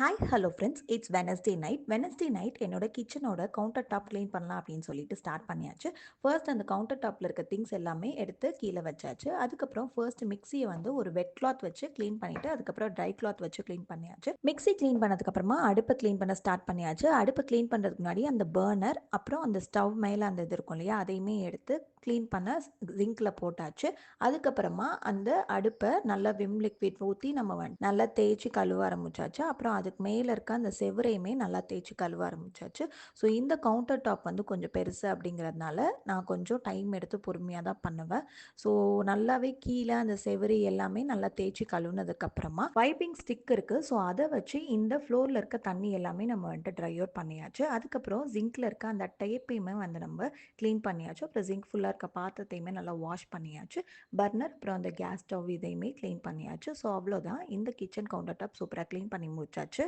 Hi hello friends, it's Wednesday night. Wednesday night என்னோட கிச்சனோட counter top clean பண்ணலாம் அப்படின்னு சொல்லிட்டு ஸ்டார்ட் பண்ணியாச்சு. ஃபர்ஸ்ட் அந்த கவுண்டர் டாப்பில் இருக்க திங்ஸ் எல்லாமே எடுத்து கீழே வச்சாச்சு. அதுக்கப்புறம் ஃபர்ஸ்ட் மிக்சியை வந்து ஒரு வெட் கிளாத் வச்சு க்ளீன் பண்ணிவிட்டு அதுக்கப்புறம் ட்ரை கிளாத் வச்சு க்ளீன் பண்ணியாச்சு. மிக்சி க்ளீன் பண்ணதுக்கப்புறமா அடுப்பை க்ளீன் பண்ண ஸ்டார்ட் பண்ணியாச்சு. அடுப்பை க்ளீன் பண்ணுறதுக்கு முன்னாடி அந்த பர்னர் அப்புறம் அந்த ஸ்டவ் மேலே அந்த இது இருக்கும் இல்லையா, அதையுமே எடுத்து க்ளீன் பண்ண ஜிங்கில் போட்டாச்சு. அதுக்கப்புறமா அந்த அடுப்பை நல்லா விம் லிக்விட் ஊற்றி நம்ம நல்லா தேய்ச்சி கழுவ ஆரம்பிச்சாச்சு. அப்புறம் அதுக்கு மேலே இருக்க அந்த செவரையுமே நல்லா தேய்ச்சி கழுவ ஆரம்பிச்சாச்சு. ஸோ இந்த கவுண்டர் டாப் வந்து கொஞ்சம் பெருசு அப்படிங்கிறதுனால நான் கொஞ்சம் டைம் எடுத்து பொறுமையாக தான் பண்ணுவேன். ஸோ நல்லாவே கீழே அந்த செவரு எல்லாமே நல்லா தேய்ச்சி கழுவுனதுக்கப்புறமா வைப்பிங் ஸ்டிக் இருக்குது. ஸோ அதை வச்சு இந்த ஃப்ளோரில் இருக்க தண்ணி எல்லாமே நம்ம வந்துட்டு ட்ரை அவுட் பண்ணியாச்சு. அதுக்கப்புறம் ஜிங்கில் இருக்க அந்த டேப்பையுமே வந்து நம்ம க்ளீன் பண்ணியாச்சு. அப்புறம் ஜிங்க் ஃபுல்லாக இருக்க பாத்திரத்தையுமே நல்லா வாஷ் பண்ணியாச்சு. பர்னர் அப்புறம் அந்த கேஸ் ஸ்டவ் இதையுமே க்ளீன் பண்ணியாச்சு. ஸோ அவ்வளோதான், இந்த கிச்சன் கவுண்டர் டாப் சூப்பராக க்ளீன் பண்ணி முடிச்சாச்சு.